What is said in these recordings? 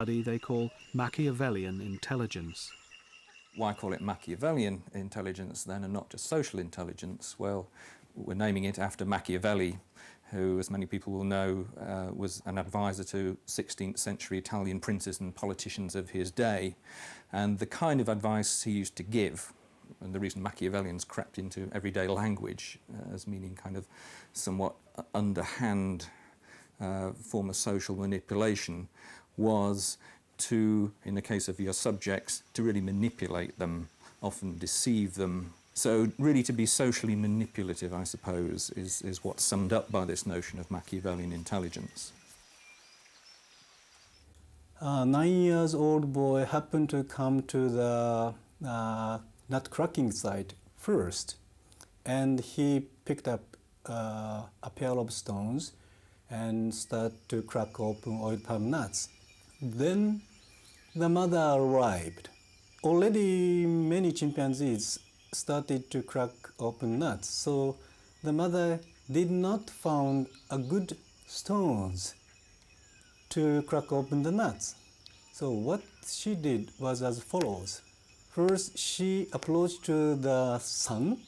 study they call Machiavellian intelligence. Why call it Machiavellian intelligence then and not just social intelligence? Well, we're naming it after Machiavelli, who, as many people will know, was an advisor to 16th century Italian princes and politicians of his day. And the kind of advice he used to give, and the reason Machiavellians crept into everyday language as meaning kind of somewhat underhand form of social manipulation, was to, in the case of your subjects, to really manipulate them, often deceive them. So really to be socially manipulative, I suppose, is what's summed up by this notion of Machiavellian intelligence. A 9-year-old boy happened to come to the nut cracking site first, and he picked up a pair of stones and started to crack open oil palm nuts. Then the mother arrived. Already many chimpanzees started to crack open nuts, so the mother did not find a good stones to crack open the nuts. So what she did was as follows. First, she approached to the son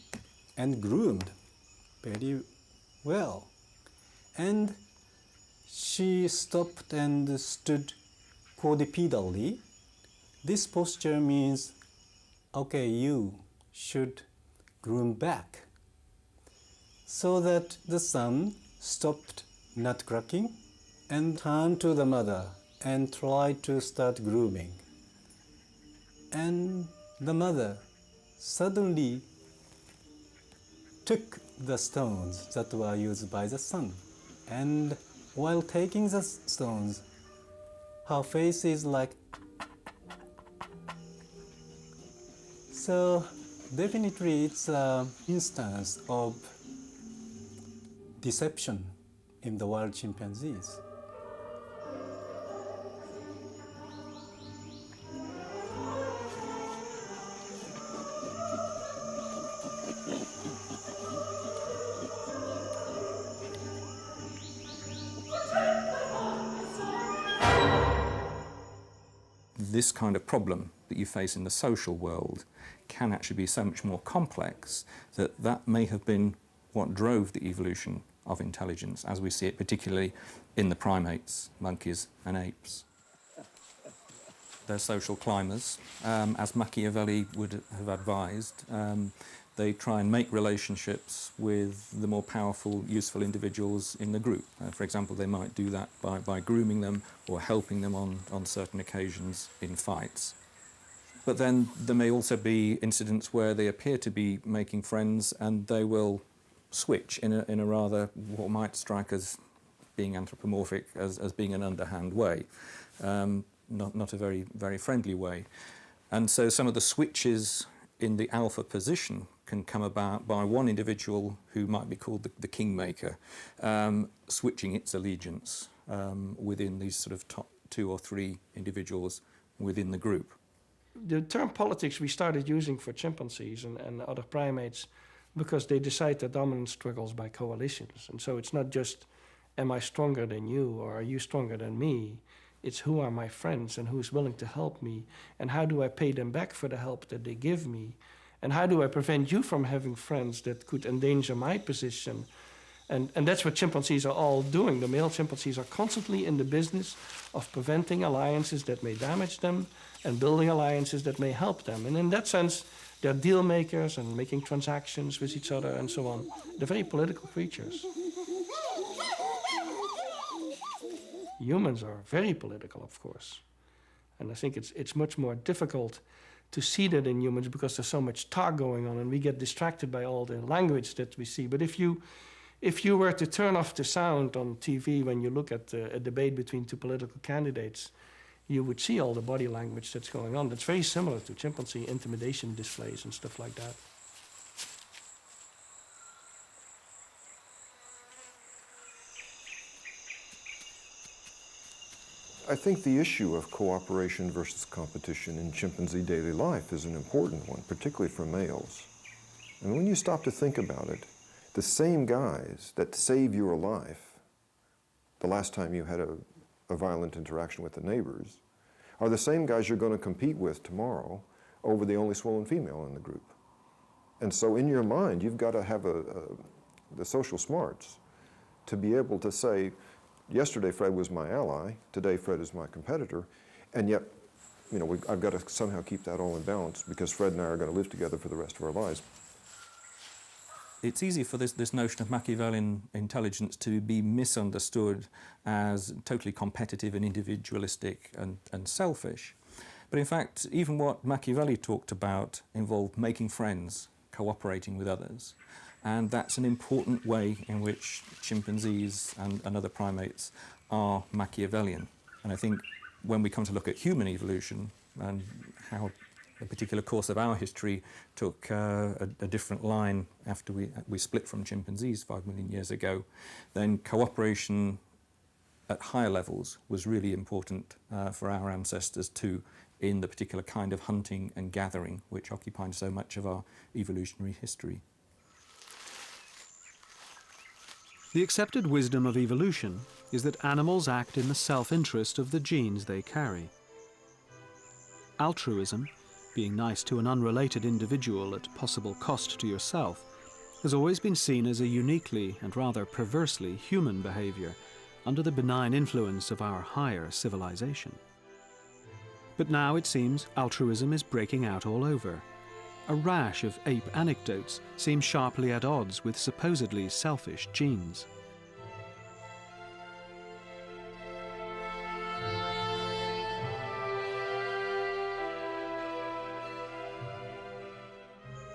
and groomed very well. And she stopped and stood quadrupedally. This posture means, okay, you should groom back. So that the son stopped nut cracking and turned to the mother and tried to start grooming. And the mother suddenly took the stones that were used by the son. And while taking the stones, her face is like... So definitely it's an instance of deception in the wild chimpanzees. This kind of problem that you face in the social world can actually be so much more complex that may have been what drove the evolution of intelligence as we see it particularly in the primates, monkeys and apes. They're social climbers. As Machiavelli would have advised, they try and make relationships with the more powerful, useful individuals in the group. For example, they might do that by grooming them or helping them on certain occasions in fights. But then there may also be incidents where they appear to be making friends and they will switch in a rather, what might strike as being anthropomorphic, as being an underhand way, not a very, very friendly way. And so some of the switches in the alpha position can come about by one individual who might be called the kingmaker, switching its allegiance within these sort of top 2 or 3 individuals within the group. The term politics we started using for chimpanzees and other primates because they decide their dominance struggles by coalitions. And so it's not just, am I stronger than you or are you stronger than me? It's who are my friends and who's willing to help me and how do I pay them back for the help that they give me? And how do I prevent you from having friends that could endanger my position? And that's what chimpanzees are all doing. The male chimpanzees are constantly in the business of preventing alliances that may damage them and building alliances that may help them. And in that sense, they're deal makers and making transactions with each other and so on. They're very political creatures. Humans are very political, of course. And I think it's much more difficult to see that in humans because there's so much talk going on and we get distracted by all the language that we see. But if you were to turn off the sound on TV when you look at a debate between 2 political candidates, you would see all the body language that's going on. That's very similar to chimpanzee intimidation displays and stuff like that. I think the issue of cooperation versus competition in chimpanzee daily life is an important one, particularly for males. And when you stop to think about it, the same guys that save your life the last time you had a violent interaction with the neighbors are the same guys you're going to compete with tomorrow over the only swollen female in the group. And so in your mind, you've got to have the social smarts to be able to say, yesterday Fred was my ally, today Fred is my competitor, and yet, you know, I've got to somehow keep that all in balance because Fred and I are going to live together for the rest of our lives. It's easy for this notion of Machiavellian intelligence to be misunderstood as totally competitive and individualistic and selfish. But in fact, even what Machiavelli talked about involved making friends, cooperating with others. And that's an important way in which chimpanzees and other primates are Machiavellian. And I think when we come to look at human evolution and how a particular course of our history took a different line after we split from chimpanzees 5 million years ago, then cooperation at higher levels was really important for our ancestors too, in the particular kind of hunting and gathering which occupied so much of our evolutionary history. The accepted wisdom of evolution is that animals act in the self-interest of the genes they carry. Altruism, being nice to an unrelated individual at possible cost to yourself, has always been seen as a uniquely and rather perversely human behavior under the benign influence of our higher civilization. But now it seems altruism is breaking out all over. A rash of ape anecdotes seem sharply at odds with supposedly selfish genes.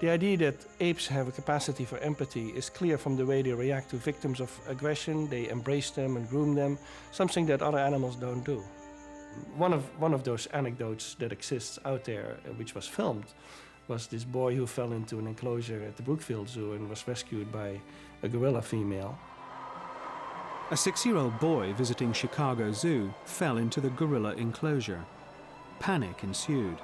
The idea that apes have a capacity for empathy is clear from the way they react to victims of aggression. They embrace them and groom them, something that other animals don't do. One of those anecdotes that exists out there, which was filmed, was this boy who fell into an enclosure at the Brookfield Zoo and was rescued by a gorilla female. A 6-year-old boy visiting Chicago Zoo fell into the gorilla enclosure. Panic ensued,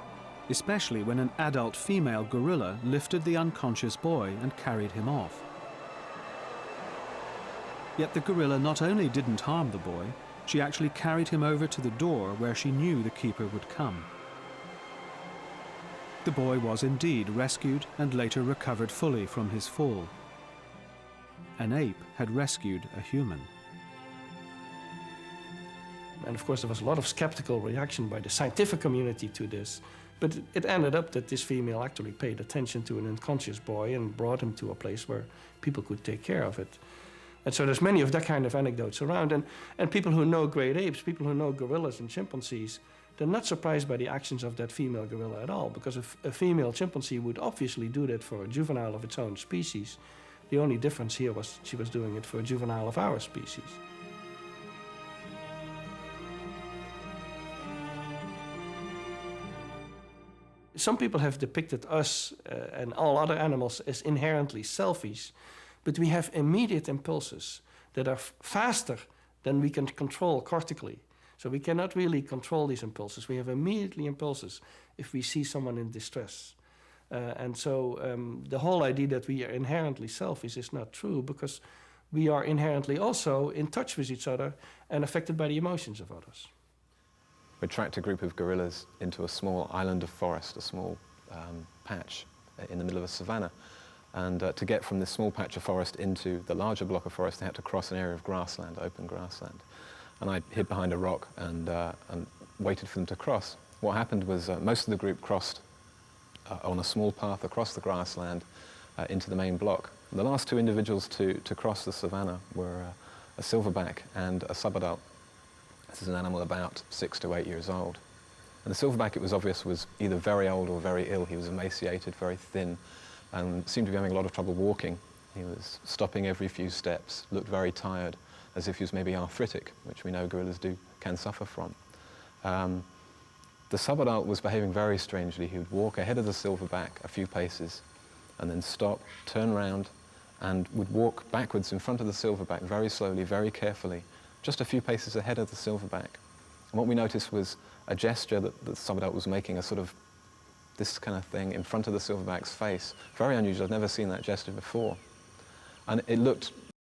especially when an adult female gorilla lifted the unconscious boy and carried him off. Yet the gorilla not only didn't harm the boy, she actually carried him over to the door where she knew the keeper would come. The boy was indeed rescued and later recovered fully from his fall. An ape had rescued a human. And of course there was a lot of skeptical reaction by the scientific community to this, but it ended up that this female actually paid attention to an unconscious boy and brought him to a place where people could take care of it. And so there's many of that kind of anecdotes around, and people who know great apes, people who know gorillas and chimpanzees, they're not surprised by the actions of that female gorilla at all, because a female chimpanzee would obviously do that for a juvenile of its own species. The only difference here was she was doing it for a juvenile of our species. Some people have depicted us and all other animals as inherently selfish, but we have immediate impulses that are faster than we can control cortically. So we cannot really control these impulses. We have immediately impulses if we see someone in distress. And so the whole idea that we are inherently selfish is not true, because we are inherently also in touch with each other and affected by the emotions of others. We tracked a group of gorillas into a small island of forest, a small patch in the middle of a savanna. And to get from this small patch of forest into the larger block of forest, they had to cross an area of grassland, open grassland. And I hid behind a rock and waited for them to cross. What happened was most of the group crossed on a small path across the grassland into the main block. The last two individuals to cross the savanna were a silverback and a subadult. This is an animal about 6 to 8 years old. And the silverback, it was obvious, was either very old or very ill. He was emaciated, very thin, and seemed to be having a lot of trouble walking. He was stopping every few steps, looked very tired, as if he was maybe arthritic, which we know gorillas can suffer from. The subadult was behaving very strangely. He would walk ahead of the silverback a few paces, and then stop, turn round, and would walk backwards in front of the silverback very slowly, very carefully, just a few paces ahead of the silverback. And what we noticed was a gesture that the subadult was making, a sort of this kind of thing in front of the silverback's face. Very unusual. I'd never seen that gesture before. And it looked